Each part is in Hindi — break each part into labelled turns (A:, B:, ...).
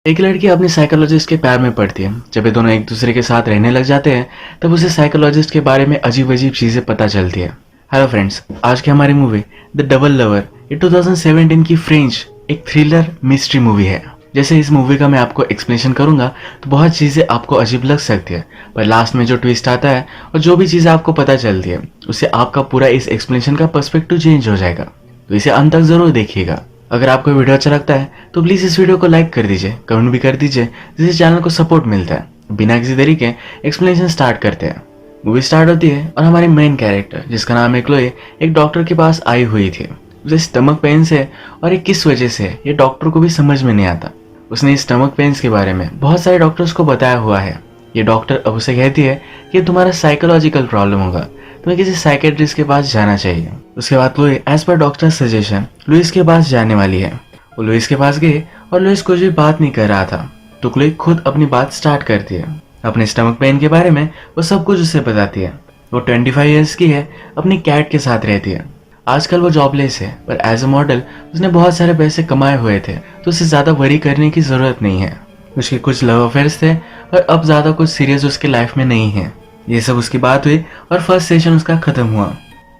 A: एक लड़की अपने साइकोलॉजिस्ट के प्यार में पड़ती है। जब ये दोनों एक दूसरे के साथ रहने लग जाते हैं तब उसे साइकोलॉजिस्ट के बारे में अजीब अजीब चीजें पता चलती है। हेलो फ्रेंड्स, आज की हमारी मूवी द डबल लवर ये 2017 की फ्रेंच एक थ्रिलर मिस्ट्री मूवी है। जैसे इस मूवी का मैं आपको एक्सप्लेनेशन करूंगा तो बहुत चीजें आपको अजीब लग सकती है, पर लास्ट में जो ट्विस्ट आता है और जो भी चीजें आपको पता चलती है उससे आपका पूरा इस एक्सप्लेनेशन का पर्सपेक्टिव चेंज हो जाएगा। तो इसे अंत तक जरूर देखिएगा। अगर आपको वीडियो अच्छा लगता है तो प्लीज इस वीडियो को लाइक कर दीजिए, कमेंट भी कर दीजिए, जिससे चैनल को सपोर्ट मिलता है। बिना किसी देरी के एक्सप्लेनेशन स्टार्ट करते हैं। मूवी स्टार्ट होती है और हमारी मेन कैरेक्टर जिसका नाम है क्लोए एक डॉक्टर के पास आई हुई थी। उसे स्टमक पेन से और ये किस वजह से ये डॉक्टर को भी समझ में नहीं आता। उसने स्टमक पेन्स के बारे में बहुत सारे डॉक्टर्स को बताया हुआ है। ये डॉक्टर अब उसे कहती है कि तुम्हारा साइकोलॉजिकल प्रॉब्लम होगा, तुम्हें किसी साइकेट्रिस्ट के पास जाना चाहिए। उसके बाद Chloe as per doctor suggestion Louis के पास जाने वाली है। वो लुइस के पास गई और लुइस कुछ भी बात नहीं कर रहा था, तो क्लोए खुद अपनी बात स्टार्ट करती है। अपने स्टमक पेन के बारे में वो सब कुछ उसे बताती है। वो 25 ईयर्स की है, अपनी कैट के साथ रहती है। आजकल वो जॉबलेस है, पर एज अ मॉडल उसने बहुत सारे पैसे कमाए हुए थे, तो उसे ज्यादा वरी करने की जरूरत नहीं है। उसके कुछ लव अफेयर्स थे और अब ज्यादा कुछ सीरियस उसके लाइफ में नहीं है। ये सब उसकी बात हुई और फर्स्ट सेशन उसका खत्म हुआ।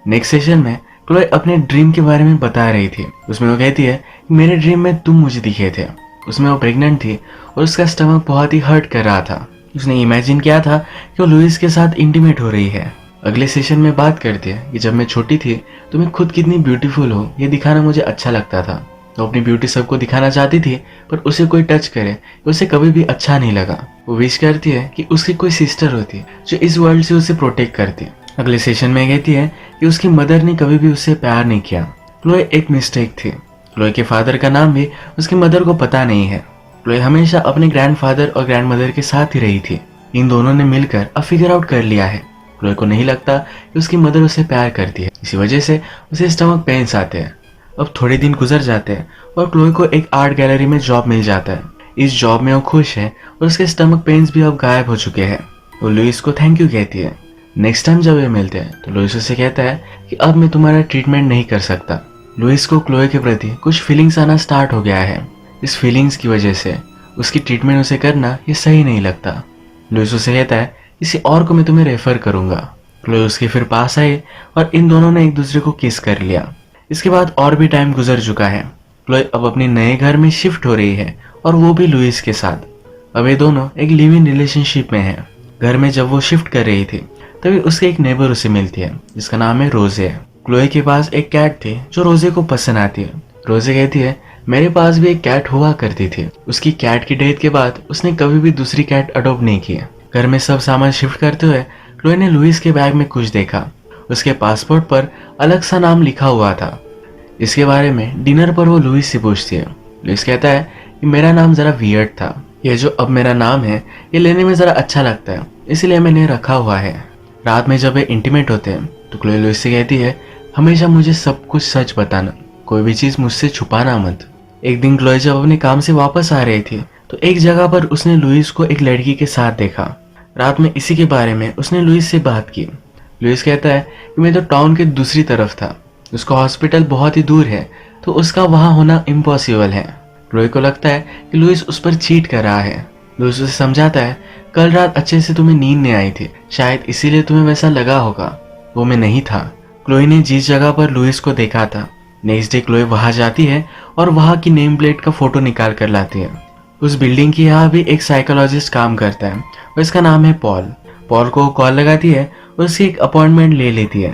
A: नेक्स्ट सेशन में क्लोए अपने ड्रीम के बारे में बता रही थी। उसमें वो कहती है कि मेरे ड्रीम में तुम मुझे दिखे थे। उसमें वो प्रेग्नेंट थी और उसका स्टमक बहुत ही हर्ट कर रहा था। उसने इमेजिन किया था कि वो लुइस के साथ इंटीमेट हो रही है। अगले सेशन में बात करती है कि जब मैं छोटी थी तो मैं खुद कितनी ब्यूटीफुल हो ये दिखाना मुझे अच्छा लगता था। तो अपनी ब्यूटी सबको दिखाना चाहती थी, पर उसे कोई टच करे उसे कभी भी अच्छा नहीं लगा। वो विश करती है कि उसकी कोई सिस्टर होती जो इस वर्ल्ड से उसे प्रोटेक्ट करती। अगले सेशन में कहती है कि उसकी मदर ने कभी भी उससे प्यार नहीं किया। क्लोए एक मिस्टेक थी। क्लोए के फादर का नाम भी उसकी मदर को पता नहीं है। क्लोए हमेशा अपने ग्रैंडफादर और ग्रैंडमदर के साथ ही रही थी। इन दोनों ने मिलकर अब फिगर आउट कर लिया है। क्लोए को नहीं लगता कि उसकी मदर उसे प्यार करती है, इसी वजह से उसे स्टमक पेन्स आते हैं। अब थोड़े दिन गुजर जाते हैं और क्लोए को एक आर्ट गैलरी में जॉब मिल जाता है। इस जॉब में वो खुश है और उसके स्टमक पेन्स भी अब गायब हो चुके हैं। वो लुइस को थैंक यू कहती है। नेक्स्ट टाइम जब वे मिलते हैं तो लुइस उसे कहता है कि अब मैं तुम्हारा ट्रीटमेंट नहीं कर सकता। लुइस को क्लोए के प्रति कुछ फीलिंग्स आना स्टार्ट हो गया है। इस फीलिंग्स की वजह से उसकी ट्रीटमेंट उसे करना ये सही नहीं लगता। लुइस उसे कहता है किसी और को मैं तुम्हें रेफर करूंगा। क्लोए उसके फिर पास आई और इन दोनों ने एक दूसरे को किस कर लिया। इसके बाद और भी टाइम गुजर चुका है। क्लोए अब अपने नए घर में शिफ्ट हो रही है और वो भी लुइस के साथ। अब ये दोनों एक लिव इन रिलेशनशिप में हैं। घर में जब वो शिफ्ट कर रही थी तभी उसके एक नेबर उसे मिलती है जिसका नाम है रोजे। क्लोए के पास एक कैट थी जो रोजे को पसंद आती है। रोजे कहती है मेरे पास भी एक कैट हुआ करती थी। उसकी कैट की डेथ के बाद उसने कभी भी दूसरी कैट अडॉप्ट नहीं की। घर में सब सामान शिफ्ट करते हुए क्लोए ने लुइस के बैग में कुछ देखा। उसके पासपोर्ट पर अलग सा नाम लिखा हुआ था। इसके बारे में डिनर पर वो लुइस से पूछती है। लुइस कहता है कि मेरा नाम जरा वियर्ड था, ये जो अब मेरा नाम है ये लेने में जरा अच्छा लगता है, इसलिए मैंने रखा हुआ है। रात में जब ये इंटीमेट होते हैं तो क्लोए लुइस से कहती है हमेशा मुझे सब कुछ सच बताना, कोई भी चीज मुझसे छुपाना मत। एक दिन क्लोए जब अपने काम से वापस आ रही थी तो एक जगह पर उसने लुइस को एक लड़की के साथ देखा। रात में इसी के बारे में उसने लुइस से बात की। लुइस कहता है कि मैं तो टाउन के दूसरी तरफ था, उसका हॉस्पिटल बहुत ही दूर है, तो उसका वहां होना इम्पॉसिबल है। क्लोए को लगता है कि लुइस उस पर चीट कर रहा है। लुइस उसे समझाता है कल रात अच्छे से तुम्हें नींद नहीं आई थी, शायद इसीलिए तुम्हें वैसा लगा होगा, वो मैं नहीं था। क्लोए ने जिस जगह पर लुइस को देखा था, नेक्स्ट डे क्लोए वहां जाती है और वहां की नेम प्लेट का फोटो निकाल कर लाती है। उस बिल्डिंग की यहाँ भी एक साइकोलॉजिस्ट काम करता है और इसका नाम है पॉल। पॉल को कॉल लगाती है और उसकी एक अपॉइंटमेंट ले लेती है।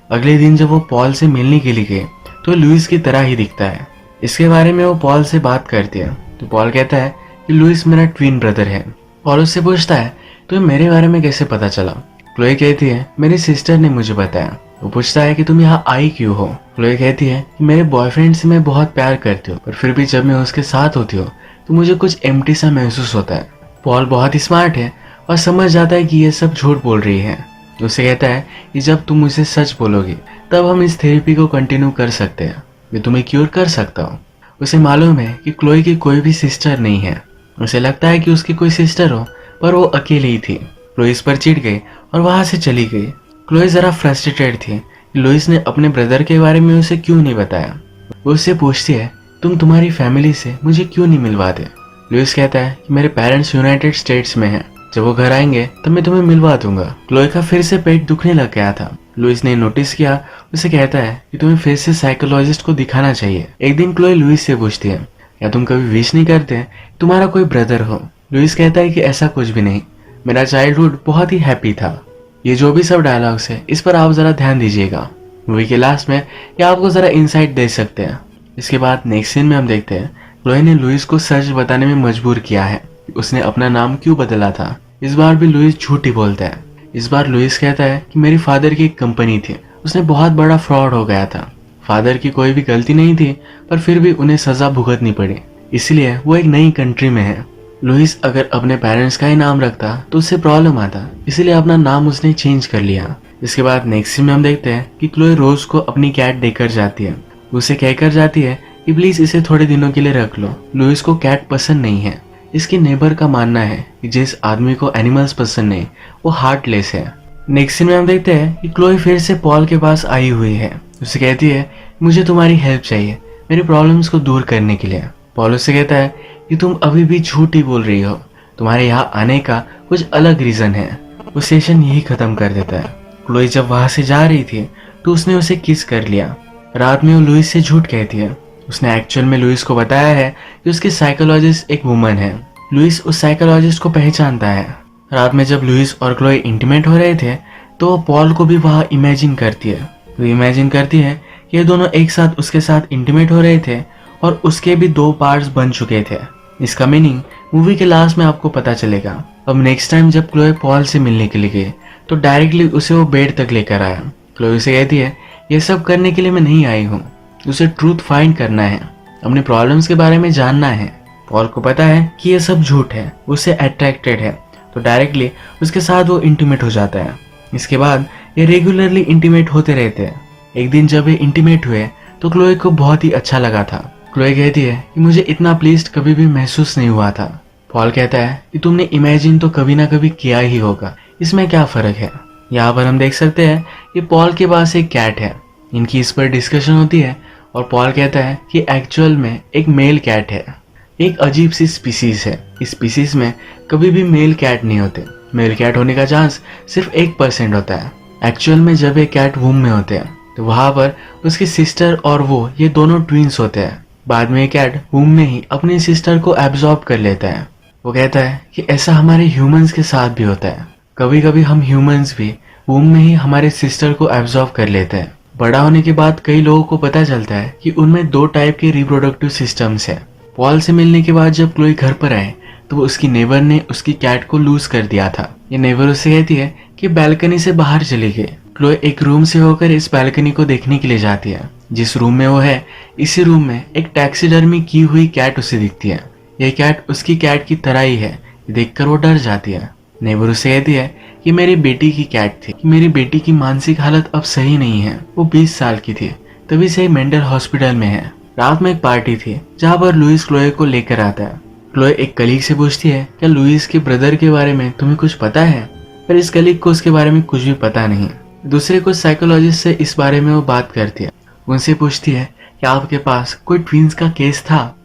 A: अगले दिन जब वो पॉल से मिलने के लिए गए तो लुइस की तरह ही दिखता है। इसके बारे में वो पॉल से बात करती है तो पॉल कहता है कि लुइस मेरा ट्विन ब्रदर है। पॉल उससे पूछता है तुम्हें मेरे बारे में कैसे पता चला। क्लोए कहती है मेरी सिस्टर ने मुझे बताया। वो पूछता है कि तुम यहाँ आई क्यों हो। क्लोए कहती है कि मेरे बॉयफ्रेंड से मैं बहुत प्यार करती हूँ, पर फिर भी जब मैं उसके साथ होती हूँ तो मुझे कुछ एम्प्टी सा महसूस होता है। पॉल बहुत ही स्मार्ट है और समझ जाता है कि ये सब झूठ बोल रही है। उसे कहता है कि जब तुम मुझे सच बोलोगी तब हम इस थेरेपी को कंटिन्यू कर सकते हैं, मैं तुम्हें क्योर कर सकता हूँ। उसे मालूम है कि क्लोए की कोई भी सिस्टर नहीं है। उसे लगता है कि उसकी कोई सिस्टर हो, पर वो अकेली ही थी। क्लोए इस पर चिढ़ गई और वहां से चली गई। क्लोए जरा फ्रस्ट्रेटेड थी कि लुइस ने अपने ब्रदर के बारे में उसे क्यों नहीं बताया। वो उससे पूछती है तुम्हारी फैमिली से मुझे क्यों नहीं मिलवाते। लुइस कहता है कि मेरे पेरेंट्स यूनाइटेड स्टेट्स में हैं, जब वो घर आएंगे तब मैं तुम्हें मिलवा दूंगा। क्लोए का फिर से पेट दुखने लग गया था। लुइस ने नोटिस किया, उसे कहता है कि तुम्हें फिर से साइकोलॉजिस्ट को दिखाना चाहिए। एक दिन क्लोए लुइस से पूछती है, क्या तुम कभी विश नहीं करते तुम्हारा कोई ब्रदर हो? लुइस कहता है कि ऐसा कुछ भी नहीं, मेरा चाइल्डहुड बहुत ही हैप्पी था। ये जो भी सब डायलॉग्स है इस पर आप जरा ध्यान दीजिएगा। मूवी के लास्ट में ये आपको जरा इंसाइट दे सकते हैं। इसके बाद नेक्स्ट सीन में हम देखते हैं क्लोए ने लुइस को सच बताने में मजबूर किया है कि उसने अपना नाम क्यों बदला था। इस बार भी लुइस झूठ ही बोलता है। इस बार लुइस कहता है कि मेरी फादर की एक कंपनी थी, उसने बहुत बड़ा फ्रॉड हो गया था। फादर की कोई भी गलती नहीं थी, पर फिर भी उन्हें सजा भुगतनी पड़ी, इसलिए वो एक नई कंट्री में है। लुइस अगर अपने पेरेंट्स का ही नाम रखता तो उससे प्रॉब्लम आता, इसलिए अपना नाम उसने चेंज कर लिया। इसके बाद नेक्स्ट सीन में हम देखते हैं कि क्लोए रोज को अपनी कैट देकर जाती है। उसे कहकर जाती है कि प्लीज इसे थोड़े दिनों के लिए रख लो। लुइस को कैट पसंद नहीं है। इसके नेबर का मानना है कि जिस आदमी को एनिमल्स पसंद नहीं वो हार्टलेस है। नेक्स्ट सीन में हम देखते हैं कि क्लोए फिर से पॉल के पास आई हुई है। उसे कहती है मुझे तुम्हारी हेल्प चाहिए मेरी प्रॉब्लम्स को दूर करने के लिए। पॉल उससे कहता है कि तुम अभी भी झूठ ही बोल रही हो, तुम्हारे यहाँ आने का कुछ अलग रीजन है। वो सेशन यही खत्म कर देता है। क्लोए जब वहां से जा रही थी तो उसने उसे किस कर लिया। रात में वो लुइस से झूठ कहती है। उसने एक्चुअल में लुइस को बताया है कि उसकी साइकोलॉजिस्ट एक वुमन है। लुइस उस साइकोलॉजिस्ट को पहचानता है। रात में जब लुइस और क्लोए इंटीमेट हो रहे थे तो वो पॉल को भी वहां इमेजिन करती है। वो इमेजिन करती है कि ये दोनों एक साथ उसके साथ इंटीमेट हो रहे थे और उसके भी 2 पार्ट्स बन चुके थे। इसका मीनिंग मूवी के लास्ट में आपको पता चलेगा। अब नेक्स्ट टाइम जब क्लोए पॉल से मिलने के लिए गई तो डायरेक्टली उसे वो बेड तक लेकर आया। क्लोए उसे कहती है ये सब करने के लिए मैं नहीं आई हूँ, उसे ट्रूथ फाइंड करना है, अपने प्रॉब्लम्स के बारे में जानना है। पॉल को पता है कि ये सब झूठ है, उससे अट्रैक्टेड है, तो डायरेक्टली उसके साथ वो इंटीमेट हो जाता है। इसके बाद ये रेगुलरली इंटीमेट होते रहते हैं। एक दिन जब ये इंटीमेट हुए तो क्लोए को बहुत ही अच्छा लगा था। क्लोए कहती है कि मुझे इतना प्लीज्ड कभी भी महसूस नहीं हुआ था। पॉल कहता है कि तुमने इमेजिन तो कभी ना कभी किया ही होगा, इसमें क्या फर्क है। यहाँ पर हम देख सकते हैं कि पॉल के पास एक कैट है। इनकी इस पर डिस्कशन होती है और पॉल कहता है कि एक्चुअल में एक मेल कैट है, एक अजीब सी स्पीसीज है। इस स्पीसीज में कभी भी मेल कैट नहीं होते। मेल कैट होने का चांस सिर्फ 1% होता है। एक्चुअल में जब एक कैट वूम में होते हैं तो वहां पर उसकी सिस्टर और वो ये दोनों ट्विंस होते हैं। बाद में ये कैट वूम में ही अपनी सिस्टर को एब्जॉर्ब कर लेता है। वो कहता है कि ऐसा हमारे ह्यूमंस के साथ भी होता है, कभी कभी हम ह्यूमंस भी वूम में ही हमारे सिस्टर को एब्जॉर्ब कर लेते हैं। बड़ा होने के बाद कई लोगों को पता चलता है कि उनमें 2 टाइप के रिप्रोडक्टिव सिस्टम्स है। पॉल से मिलने के बाद जब क्लोई घर पर आए तो वो उसकी नेबर ने उसकी कैट को लूज कर दिया था। ये नेबर उससे कहती है कि बैल्कनी से बाहर चली गई। क्लोई एक रूम से होकर इस बैल्कनी को देखने के लिए जाती है। जिस रूम में वो है इसी रूम में एक टैक्सीडर्मी की हुई कैट उसे दिखती है। यह कैट उसकी कैट की तरह ही है। देखकर वो डर जाती है। नेबर उसे कहती है कि मेरी बेटी की कैट थी, कि मेरी बेटी की मानसिक हालत अब सही नहीं है, वो 20 साल की थी, तभी से मेंटल हॉस्पिटल में है। रात में एक पार्टी थी जहाँ पर लुइस क्लोए को लेकर आता है। क्लोए एक कलीग से पूछती है क्या लुइस के ब्रदर के बारे में तुम्हें कुछ पता है, पर इस कलीग को उसके बारे में कुछ भी पता नहीं। दूसरे कुछ साइकोलॉजिस्ट से इस बारे में वो बात करती है। उनसे पूछती है कि आपके पास कोई ट्विंस का केस था।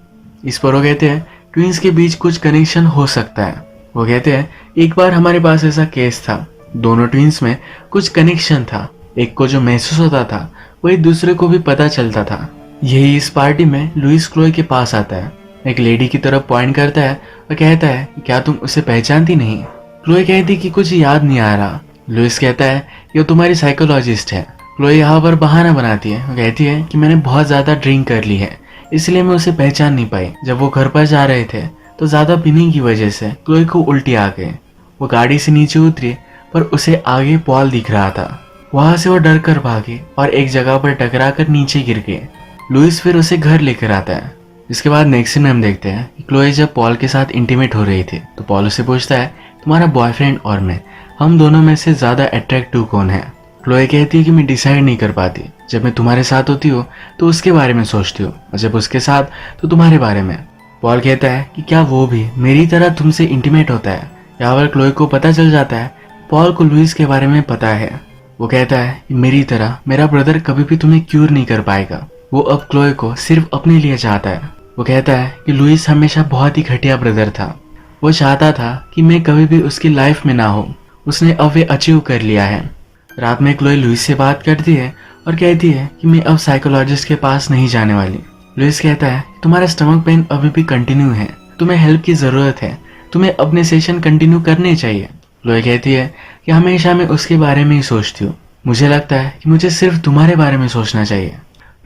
A: इस पर वो कहते हैं ट्विंस के बीच कुछ कनेक्शन हो सकता है। वो कहते हैं एक बार हमारे पास ऐसा केस था, दोनों ट्विंस में कुछ कनेक्शन था, एक को जो महसूस होता था वो एक दूसरे को भी पता चलता था। यही इस पार्टी में लुइस क्लोए के पास आता है, एक लेडी की तरफ पॉइंट करता है और कहता है क्या तुम उसे पहचानती नहीं। क्लोए कहती कि कुछ याद नहीं आ रहा। लुइस कहता है कि वो तुम्हारी साइकोलॉजिस्ट है। क्लोए यहाँ पर बहाना बनाती है। वो कहती है कि मैंने बहुत ज्यादा ड्रिंक कर ली है, इसलिए मैं उसे पहचान नहीं पाई। जब वो घर पर जा रहे थे तो ज्यादा पीने की वजह से क्लोए को उल्टी आ गई। वो गाड़ी से नीचे उतरी पर उसे आगे पॉल दिख रहा था। वहां से वो डर कर भागी और एक जगह पर टकरा कर नीचे गिर गई। लुइस फिर उसे घर लेकर आता है। इसके बाद नेक्स्ट सीन में हम देखते हैं कि क्लोए जब पॉल के साथ इंटीमेट हो रही थी तो पॉल उसे पूछता है तुम्हारा बॉयफ्रेंड और मैं, हम दोनों में से ज्यादा अट्रैक्टिव कौन है। क्लोए कहती है कि मैं डिसाइड नहीं कर पाती, जब मैं तुम्हारे साथ होती हूँ तो उसके बारे में सोचती हूँ और जब उसके साथ तो तुम्हारे बारे में। पॉल कहता है कि क्या वो भी मेरी तरह तुमसे इंटीमेट होता है। यहाँ पर क्लोए को पता चल जाता है पॉल को लुइस के बारे में पता है। वो कहता है कि मेरी तरह मेरा ब्रदर कभी भी तुम्हें क्यूर नहीं कर पाएगा। वो अब क्लोए को सिर्फ अपने लिए चाहता है। वो कहता है कि लुइस हमेशा बहुत ही घटिया ब्रदर था। वो चाहता था कि मैं कभी भी उसकी लाइफ में ना हो। उसने अब वे अचीव कर लिया है। रात में क्लोई लुइस से बात करती है और कहती है कि मैं अब साइकोलॉजिस्ट के पास नहीं जाने वाली। लुइस कहता है तुम्हारा स्टमक पेन अभी भी कंटिन्यू है, तुम्हें हेल्प की जरूरत है, तुम्हें अपने सेशन कंटिन्यू करने चाहिए। क्लोई कहती है कि हमेशा मैं उसके बारे में ही सोचती हूँ, मुझे लगता है कि मुझे सिर्फ तुम्हारे बारे में सोचना चाहिए।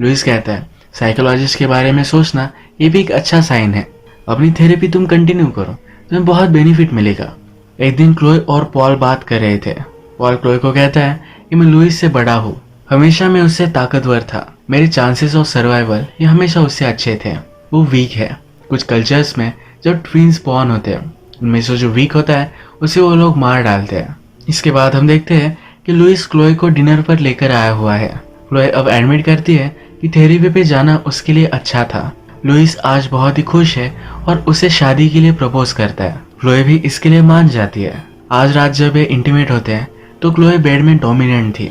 A: लुइस कहता है साइकोलॉजिस्ट के बारे में सोचना ये भी एक अच्छा साइन है, अपनी थेरेपी तुम कंटिन्यू करो, तुम्हें बहुत बेनिफिट मिलेगा। एक दिन क्लोई और पॉल बात कर रहे थे। पॉल क्लोई को कहता है कि मैं लुइस से बड़ा हूँ, हमेशा मैं उससे ताकतवर था, मेरे चांसेस ऑफ सर्वाइवल ये हमेशा उससे अच्छे थे। वो वीक है। कुछ कल्चर्स में जब ट्विंस बॉर्न होते हैं उनमें से जो वीक होता है उसे वो लोग मार डालते हैं। इसके बाद हम देखते हैं कि लुइस क्लोई को डिनर पर लेकर आया हुआ है। क्लोई अब एडमिट करती है कि थेरेपी पे जाना उसके लिए अच्छा था। लुइस आज बहुत ही खुश है और उसे शादी के लिए प्रपोज करता है। क्लोई भी इसके लिए मान जाती है। आज रात जब ये इंटीमेट होते हैं तो क्लोई बेड में डोमिनेंट थी।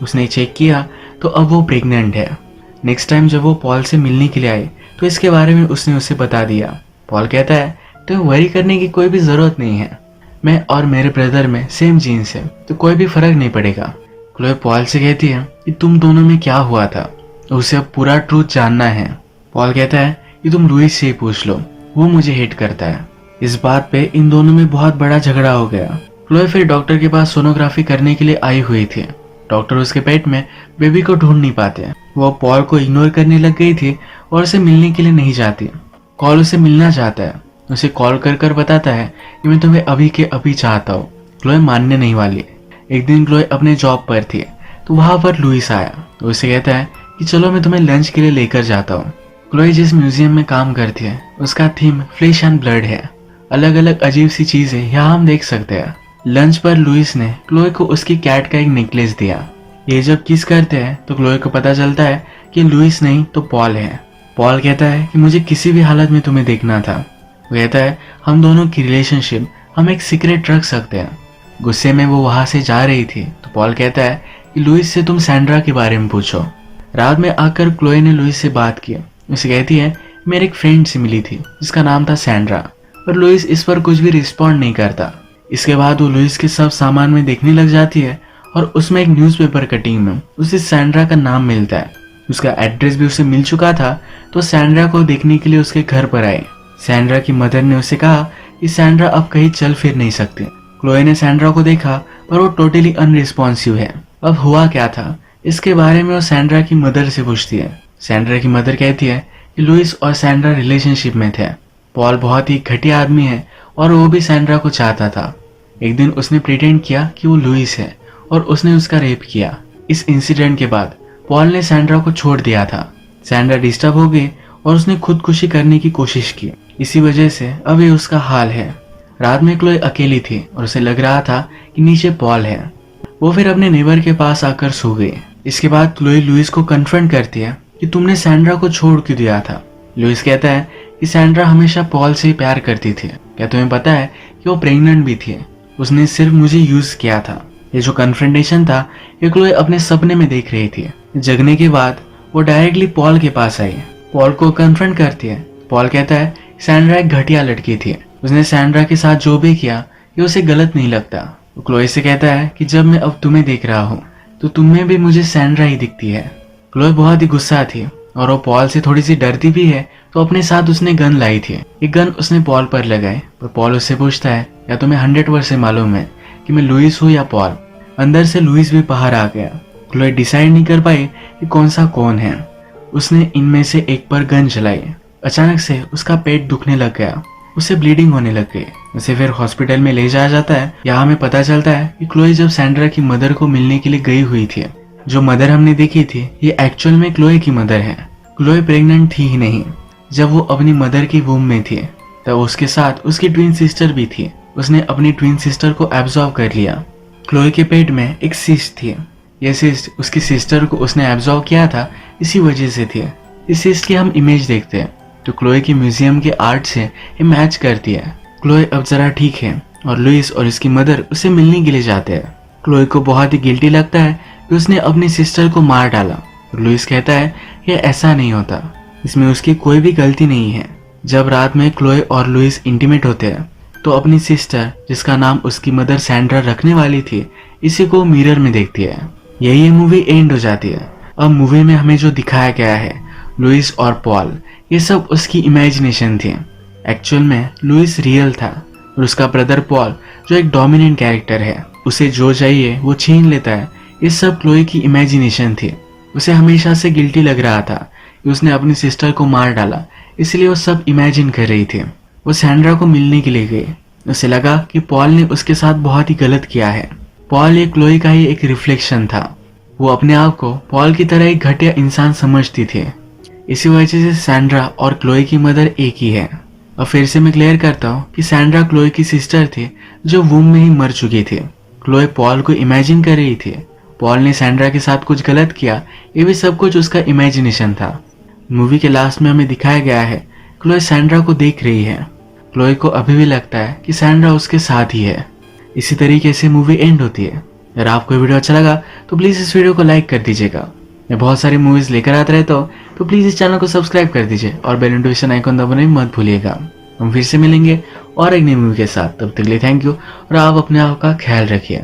A: उसने चेक किया तो अब वो प्रेग्नेंट है। नेक्स्ट टाइम जब वो पॉल से मिलने के लिए आई तो इसके बारे में उसने उसे बता दिया। पॉल कहता है तुम्हें वरी करने की कोई भी जरूरत नहीं है, मैं और मेरे ब्रदर में सेम जीन्स है तो कोई भी फर्क नहीं पड़ेगा। क्लोई पॉल से कहती है कि तुम दोनों में क्या हुआ था, उसे अब पूरा ट्रूथ जानना है। पॉल कहता है कि तुम लुइस से ही पूछ लो, वो मुझे हेट करता है। इस बात पे इन दोनों में बहुत बड़ा झगड़ा हो गया। क्लोई फिर डॉक्टर के पास सोनोग्राफी करने के लिए आई हुई थी। डॉक्टर उसके पेट में बेबी को ढूंढ नहीं पाते। वो पॉल को इग्नोर करने लग गई थी और उसे मिलने के लिए नहीं जाती। कॉल उसे मिलना चाहता है, उसे कॉल कर कर बताता है कि मैं तुम्हें अभी के अभी चाहता हूँ। क्लोई मानने नहीं वाली। एक दिन क्लोई अपने जॉब पर थी तो वहां पर लुइस आया तो उसे कहता है कि चलो मैं तुम्हें लंच के लिए लेकर जाता हूँ। क्लोई जिस म्यूजियम में काम करती है उसका थीम फ्लेश एंड ब्लड है। अलग अलग अजीब सी चीजें यहाँ हम देख सकते हैं। लंच पर लुइस ने क्लोई को उसकी कैट का एक नेकलेस दिया। ये जब किस करते हैं तो क्लोई को पता चलता है कि लुइस नहीं तो पॉल है। पॉल कहता है कि मुझे किसी भी हालत में तुम्हें देखना था। वो कहता है हम दोनों की रिलेशनशिप हम एक सीक्रेट रख सकते हैं। गुस्से में वो वहां से जा रही थी तो पॉल कहता है कि लुइस से तुम सैंड्रा के बारे में पूछो। रात में आकर क्लोई ने लुइस से बात की। उसे कहती है मेरे एक फ्रेंड से मिली थी जिसका नाम था सैंड्रा, पर लुइस इस पर कुछ भी रिस्पॉन्ड नहीं करता। इसके बाद वो लुइस के सब सामान में देखने लग जाती है और उसमें एक न्यूज़पेपर कटिंग में उसे सैंड्रा का नाम मिलता है। उसका एड्रेस भी उसे मिल चुका था तो सैंड्रा को देखने के लिए उसके घर पर आए। सैंड्रा की मदर ने उसे कहा कि सैंड्रा अब कहीं चल फिर नहीं सकती। क्लोई ने सैंड्रा को देखा पर वो टोटली अनरिस्पॉन्सिव है। अब हुआ क्या था इसके बारे में वो सैंड्रा की मदर से पूछती है। सैंड्रा की मदर कहती है कि लुइस और सैंड्रा रिलेशनशिप में थे। पॉल बहुत ही घटिया आदमी है और वो भी सैंड्रा को चाहता था। एक दिन उसने प्रिटेंड किया कि वो लुइस है और उसने उसका रेप किया। इस इंसिडेंट के बाद पॉल ने सैंड्रा को छोड़ दिया था। सैंड्रा डिस्टर्ब हो गई और उसने खुदकुशी करने की कोशिश की। इसी वजह से अब ये उसका हाल है। रात में क्लोई अकेली थी और उसे लग रहा था कि नीचे पॉल है। वो फिर अपने नेबर के पास आकर सो गई। इसके बाद क्लोई लुइस को कन्फ्रंट करती है कि तुमने सैंड्रा को छोड़ क्यों दिया था। लुइस कहता है कि सैंड्रा हमेशा पॉल से ही प्यार करती थी। क्या तुम्हें पता है कि वो प्रेग्नेंट भी थी, उसने सिर्फ मुझे यूज किया था। ये जो कन्फ्रंटेशन था ये क्लोई अपने सपने में देख रही थी। जगने के बाद वो डायरेक्टली पॉल के पास आई। पॉल को कन्फ्रंट करती है। पॉल कहता है सैंड्रा एक घटिया लड़की थी, उसने सैंड्रा के साथ जो भी किया ये उसे गलत नहीं लगता। वो क्लोई से कहता है कि जब मैं अब तुम्हें देख रहा हूँ तो तुम्हें भी मुझे सैंड्रा ही दिखती है। क्लोई बहुत ही गुस्सा थी और वो पॉल से थोड़ी सी डरती भी है तो अपने साथ उसने गन लाई थी। एक गन उसने पॉल पर लगाई पर पॉल उससे पूछता है या तुम्हें 100% मालूम है कि मैं लुइस हूँ या पॉल। अंदर से लुइस भी बाहर आ गया। क्लोई डिसाइड नहीं कर पाई कि कौन सा कौन है। उसने इनमें से एक पर गन चलाई। अचानक से उसका पेट दुखने लग गया, उसे ब्लीडिंग होने लग गई। उसे फिर हॉस्पिटल में ले जाया जाता है। यहाँ हमें पता चलता है कि क्लोई जब सैंड्रा की मदर को मिलने के लिए गई हुई थी, जो मदर हमने देखी थी ये एक्चुअल में क्लोई की मदर है। क्लोई प्रेग्नेंट थी ही नहीं। जब वो अपनी मदर की वूम में थी तब उसके साथ उसकी ट्विन सिस्टर भी थी। उसने अपनी ट्विन सिस्टर को एब्जॉर्ब कर लिया। क्लोई के पेट में एक सिस्ट थी। यह सिस्ट उसकी सिस्टर को उसने एब्जॉर्ब किया था, इसी वजह से थी। इस सिस्ट की हम इमेज देखते हैं तो क्लोई की म्यूजियम के आर्ट से ये मैच करती है। क्लोई अब जरा ठीक है और लुइस और इसकी मदर उसे मिलने के लिए जाते हैं। क्लोई को बहुत ही गिल्टी लगता है कि उसने अपनी सिस्टर को मार डाला। लुइस कहता है ये ऐसा नहीं होता, इसमें उसकी कोई भी गलती नहीं है। जब रात में क्लोए और लुइस इंटीमेट होते हैं तो अपनी सिस्टर, जिसका नाम उसकी मदर सैंड्रा रखने वाली थी, इसी को मिरर में देखती है। यही ये मूवी एंड हो जाती है। अब मूवी में हमें जो दिखाया गया है, लुइस और पॉल, ये सब उसकी इमेजिनेशन थी। एक्चुअल में लुइस रियल था और उसका ब्रदर पॉल, जो एक डोमिनेंट कैरेक्टर है, उसे जो चाहिए वो छीन लेता है। ये सब क्लोए की इमेजिनेशन थी। उसे हमेशा से गिल्टी लग रहा था कि उसने अपनी सिस्टर को मार डाला, इसलिए वो सब इमेजिन कर रही थी। वो सैंड्रा को मिलने के लिए गई। उसे लगा कि पॉल ने उसके साथ बहुत ही गलत किया है। पॉल ये क्लोए का ही एक रिफ्लेक्शन था। वो अपने आप को पॉल की तरह एक घटिया इंसान समझती थी। इसी वजह से सैंड्रा और क्लोए की मदर एक ही है। और फिर से मैं क्लियर करता हूँ कि सैंड्रा क्लोए की सिस्टर थी, जो वूम में ही मर चुकी थी। क्लोए पॉल को इमेजिन कर रही थी। पॉल ने सैंड्रा के साथ कुछ गलत किया, ये भी सब कुछ उसका इमेजिनेशन था। मूवी के लास्ट में हमें दिखाया गया है क्लोए सैंड्रा को देख रही है। क्लोए को अभी भी लगता है कि सैंड्रा उसके साथ ही है। इसी तरीके से मूवी एंड होती है। अगर आपको वीडियो अच्छा लगा तो प्लीज़ इस वीडियो को लाइक कर दीजिएगा। मैं बहुत सारी मूवीज़ लेकर आता रहता हूँ, तो प्लीज़ इस चैनल को सब्सक्राइब कर दीजिए और बेल नोटिफिकेशन आइकन दबाना मत भूलिएगा। हम फिर से मिलेंगे और एक नई मूवी के साथ। तब तक के लिए थैंक यू और आप अपने आप का ख्याल रखिए।